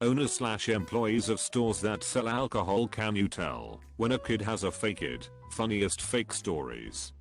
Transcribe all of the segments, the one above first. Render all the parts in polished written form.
Owners/employees of stores that sell alcohol. Can you tell when a kid has a fake id? Funniest fake stories.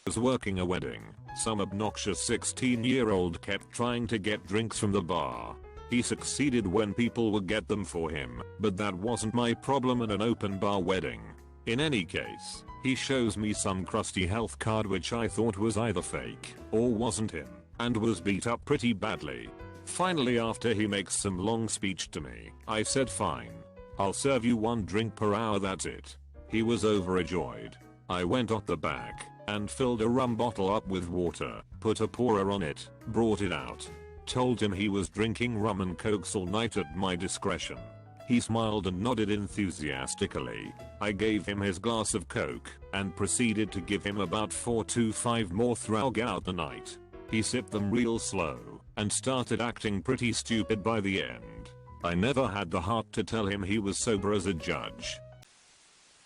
Was working a wedding. Some obnoxious 16-year-old kept trying to get drinks from the bar. He succeeded when people would get them for him, but that wasn't my problem in an open bar wedding. In any case, he shows me some crusty health card which I thought was either fake or wasn't him, and was beat up pretty badly. Finally, after he makes some long speech to me, I said fine. I'll serve you 1 drink per hour, that's it. He was overjoyed. I went out the back and filled a rum bottle up with water, put a pourer on it, brought it out. Told him he was drinking rum and cokes all night at my discretion. He smiled and nodded enthusiastically. I gave him his glass of coke and proceeded to give him about 4 to 5 more throughout the night. He sipped them real slow and started acting pretty stupid by the end. I never had the heart to tell him he was sober as a judge.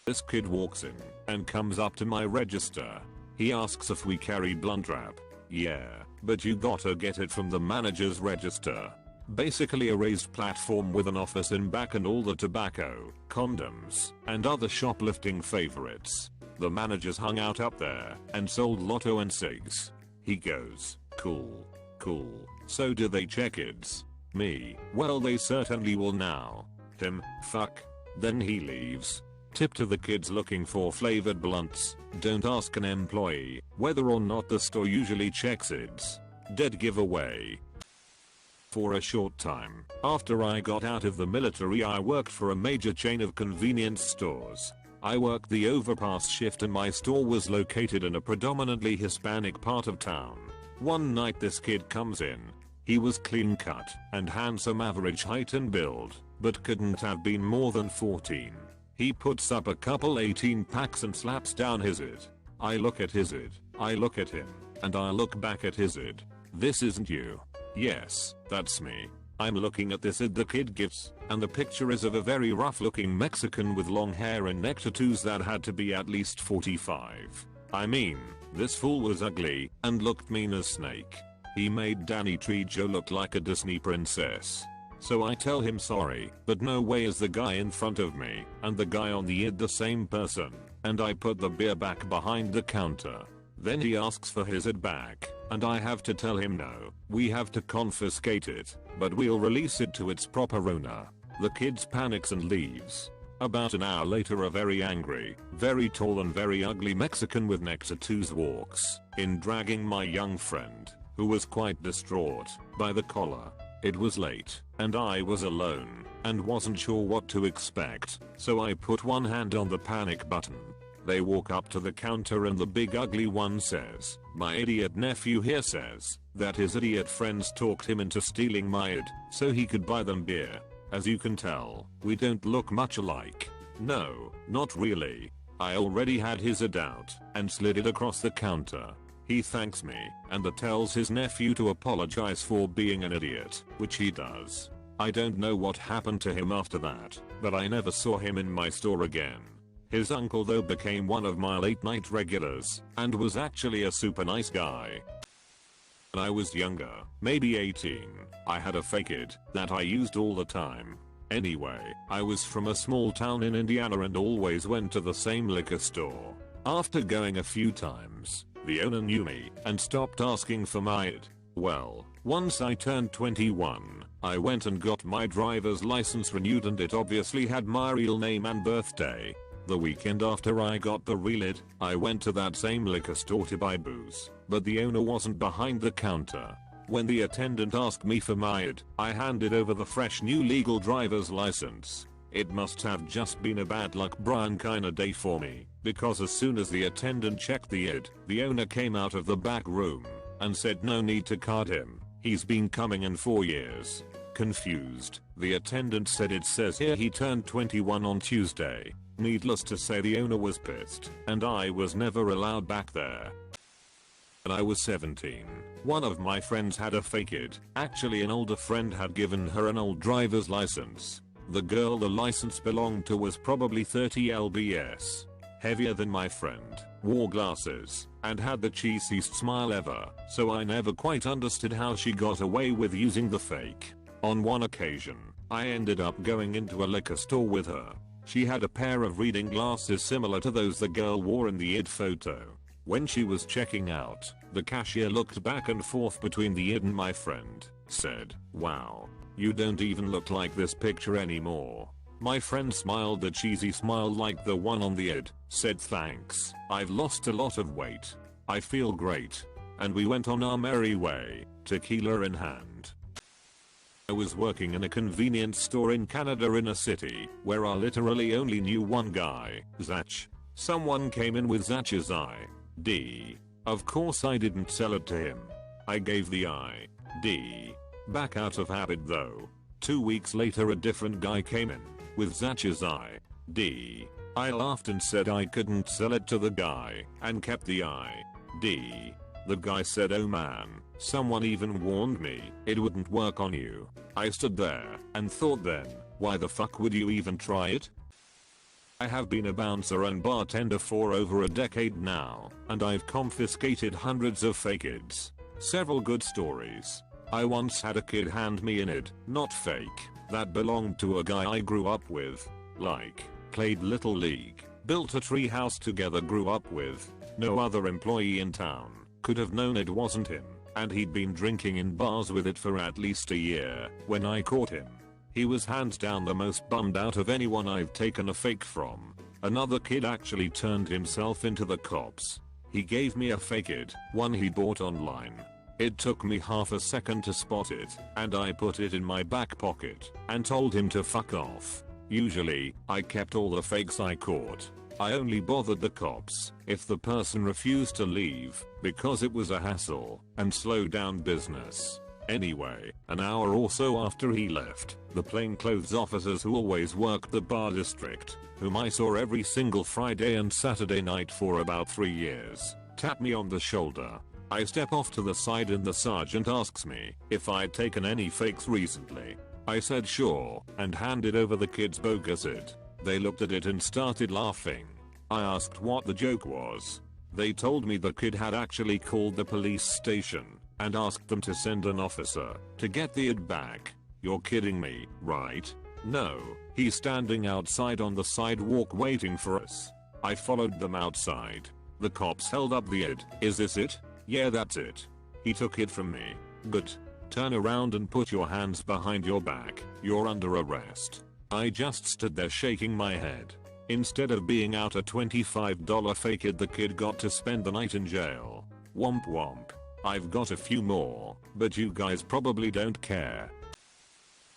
This kid walks in and comes up to my register. He asks if we carry blunt wrap. Yeah, but you gotta get it from the manager's register. Basically a raised platform with an office in back and all the tobacco, condoms, and other shoplifting favorites. The managers hung out up there and sold lotto and cigs. He goes, cool. So do they check kids? Me, well they certainly will now. Him, fuck. Then he leaves. Tip to the kids looking for flavored blunts: don't ask an employee whether or not the store usually checks ids. Dead giveaway. For a short time, after I got out of the military, I worked for a major chain of convenience stores. I worked the overpass shift and my store was located in a predominantly Hispanic part of town. One night this kid comes in. He was clean cut and handsome, average height and build, but couldn't have been more than 14. He puts up a couple 18 packs and slaps down his id. I look at his id, I look at him, and I look back at his id. This isn't you. Yes, that's me. I'm looking at this id the kid gives, and the picture is of a very rough looking Mexican with long hair and neck tattoos that had to be at least 45. I mean, this fool was ugly and looked mean as snake. He made Danny Trejo look like a Disney princess. So I tell him sorry, but no way is the guy in front of me and the guy on the id the same person, and I put the beer back behind the counter. Then he asks for his id back, and I have to tell him no, we have to confiscate it, but we'll release it to its proper owner. The kid panics and leaves. About an hour later, a very angry, very tall and very ugly Mexican with neck tattoos walks in, dragging my young friend, who was quite distraught, by the collar. It was late, and I was alone, and wasn't sure what to expect, so I put one hand on the panic button. They walk up to the counter and the big ugly one says, "My idiot nephew here says that his idiot friends talked him into stealing my id so he could buy them beer. As you can tell, we don't look much alike." No, not really. I already had his id out and slid it across the counter. He thanks me and tells his nephew to apologize for being an idiot, which he does. I don't know what happened to him after that, but I never saw him in my store again. His uncle though became one of my late night regulars and was actually a super nice guy. When I was younger, maybe 18, I had a fake id that I used all the time. Anyway, I was from a small town in Indiana and always went to the same liquor store. After going a few times, the owner knew me and stopped asking for my id. Well, once I turned 21, I went and got my driver's license renewed and it obviously had my real name and birthday. The weekend after I got the real id, I went to that same liquor store to buy booze, but the owner wasn't behind the counter. When the attendant asked me for my id, I handed over the fresh new legal driver's license. It must have just been a bad luck Brian kinda day for me, because as soon as the attendant checked the id, the owner came out of the back room and said no need to card him, he's been coming in 4 years. Confused, the attendant said it says here he turned 21 on Tuesday. Needless to say, the owner was pissed, and I was never allowed back there. When I was 17, one of my friends had a fake id. Actually, an older friend had given her an old driver's license. The girl the license belonged to was probably 30 lbs. Heavier than my friend, wore glasses, and had the cheesiest smile ever, so I never quite understood how she got away with using the fake. On one occasion, I ended up going into a liquor store with her. She had a pair of reading glasses similar to those the girl wore in the id photo. When she was checking out, the cashier looked back and forth between the id and my friend, said, "Wow, you don't even look like this picture anymore." My friend smiled the cheesy smile like the one on the id, said thanks, "I've lost a lot of weight. I feel great." And we went on our merry way, tequila in hand. I was working in a convenience store in Canada in a city where I literally only knew one guy, Zach. Someone came in with Zach's ID. Of course I didn't sell it to him. I gave the ID back out of habit though. 2 weeks later a different guy came in with Zach's ID. I laughed and said I couldn't sell it to the guy and kept the ID. The guy said, "Oh man, someone even warned me it wouldn't work on you." I stood there and thought then, why the fuck would you even try it? I have been a bouncer and bartender for over a decade now, and I've confiscated hundreds of fake ids. Several good stories. I once had a kid hand me an id, not fake, that belonged to a guy I grew up with. Like, played Little League, built a tree house together, grew up with. No other employee in town could have known it wasn't him, and he'd been drinking in bars with it for at least a year when I caught him. He was hands down the most bummed out of anyone I've taken a fake from. Another kid actually turned himself into the cops. He gave me a fake id, one he bought online. It took me half a second to spot it, and I put it in my back pocket and told him to fuck off. Usually, I kept all the fakes I caught. I only bothered the cops if the person refused to leave, because it was a hassle and slowed down business. Anyway, an hour or so after he left, the plainclothes officers who always worked the bar district, whom I saw every single Friday and Saturday night for about 3 years, tapped me on the shoulder. I step off to the side and the sergeant asks me if I'd taken any fakes recently. I said sure, and handed over the kid's bogus id. They looked at it and started laughing. I asked what the joke was. They told me the kid had actually called the police station and asked them to send an officer to get the id back. You're kidding me, right? No, he's standing outside on the sidewalk waiting for us. I followed them outside. The cops held up the id. "Is this it?" "Yeah, that's it." "He took it from me." "Good. Turn around and put your hands behind your back. You're under arrest." I just stood there shaking my head. Instead of being out a $25 fake id, the kid got to spend the night in jail. Womp womp. I've got a few more, but you guys probably don't care.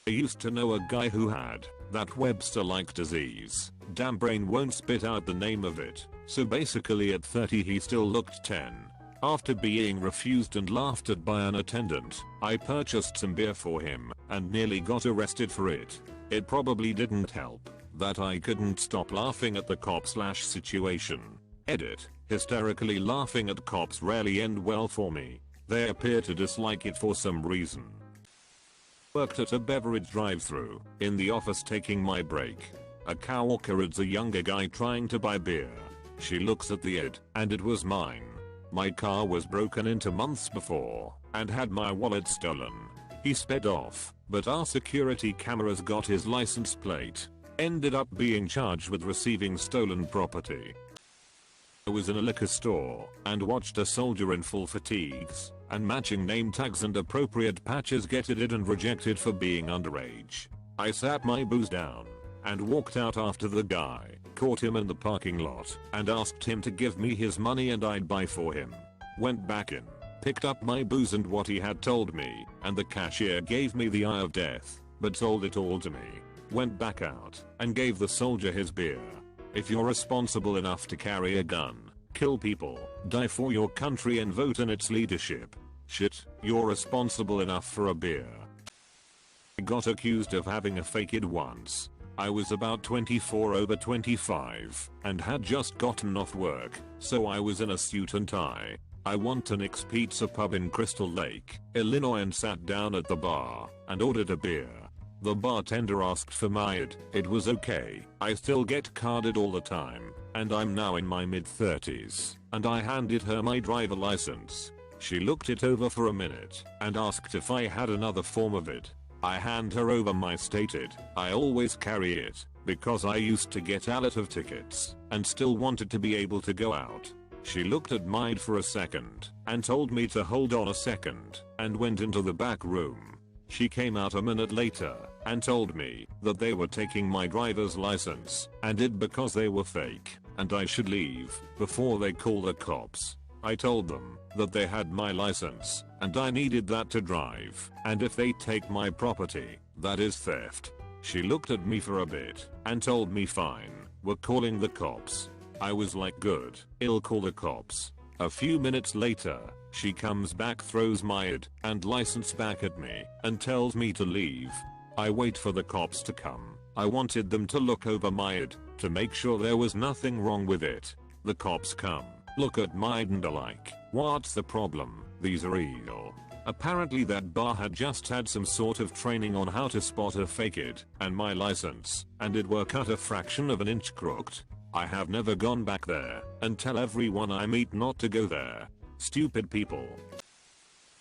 I used to know a guy who had that Webster-like disease. Damn brain won't spit out the name of it. So basically at 30 he still looked 10. After being refused and laughed at by an attendant, I purchased some beer for him and nearly got arrested for it. It probably didn't help that I couldn't stop laughing at the cop/situation. Edit. Hysterically laughing at cops rarely end well for me. They appear to dislike it for some reason. Worked at a beverage drive-thru in the office taking my break. A coworker is a younger guy trying to buy beer. She looks at the id, and it was mine. My car was broken into months before and had my wallet stolen. He sped off, but our security cameras got his license plate. Ended up being charged with receiving stolen property. I was in a liquor store and watched a soldier in full fatigues and matching name tags and appropriate patches get it and rejected for being underage. I sat my booze down and walked out after the guy, caught him in the parking lot and asked him to give me his money and I'd buy for him. Went back in, picked up my booze and what he had told me, and the cashier gave me the eye of death, but sold it all to me. Went back out and gave the soldier his beer. If you're responsible enough to carry a gun, kill people, die for your country and vote in its leadership, shit, you're responsible enough for a beer. I got accused of having a fake id once. I was about 24 over 25 and had just gotten off work, so I was in a suit and tie. I went to Nick's Pizza Pub in Crystal Lake, Illinois and sat down at the bar and ordered a beer. The bartender asked for my id. It was okay. I still get carded all the time, and I'm now in my mid-30s, and I handed her my driver license. She looked it over for a minute and asked if I had another form of id. I hand her over my stated, I always carry it, because I used to get a lot of tickets, and still wanted to be able to go out. She looked at mine for a second, and told me to hold on a second, and went into the back room. She came out a minute later, and told me that they were taking my driver's license, and it because they were fake, and I should leave, before they call the cops. I told them that they had my license, and I needed that to drive, and if they take my property, that is theft. She looked at me for a bit, and told me fine, we're calling the cops. I was like good, I'll call the cops. A few minutes later, she comes back, throws my ID and license back at me, and tells me to leave. I wait for the cops to come. I wanted them to look over my ID, to make sure there was nothing wrong with it. The cops come, look at my ID and are like, what's the problem? These are real. Apparently that bar had just had some sort of training on how to spot a fake ID and my license, and it were cut a fraction of an inch crooked. I have never gone back there, and tell everyone I meet not to go there. Stupid people.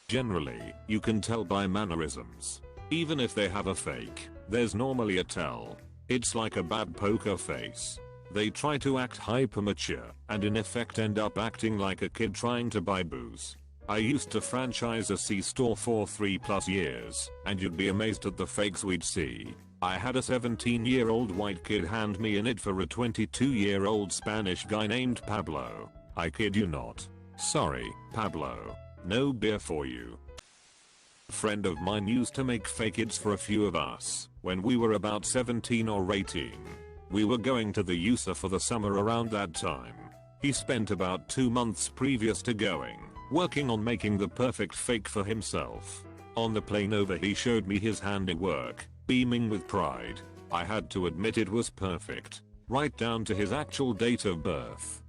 Generally, you can tell by mannerisms. Even if they have a fake, there's normally a tell. It's like a bad poker face. They try to act hyper mature, and in effect end up acting like a kid trying to buy booze. I used to franchise a C-store for 3+ years, and you'd be amazed at the fakes we'd see. I had a 17-year-old white kid hand me an ID for a 22-year-old Spanish guy named Pablo. I kid you not. Sorry, Pablo. No beer for you. A friend of mine used to make fake IDs for a few of us when we were about 17 or 18. We were going to the USA for the summer around that time. He spent about 2 months previous to going, working on making the perfect fake for himself. On the plane over he showed me his handiwork, beaming with pride. I had to admit it was perfect, right down to his actual date of birth.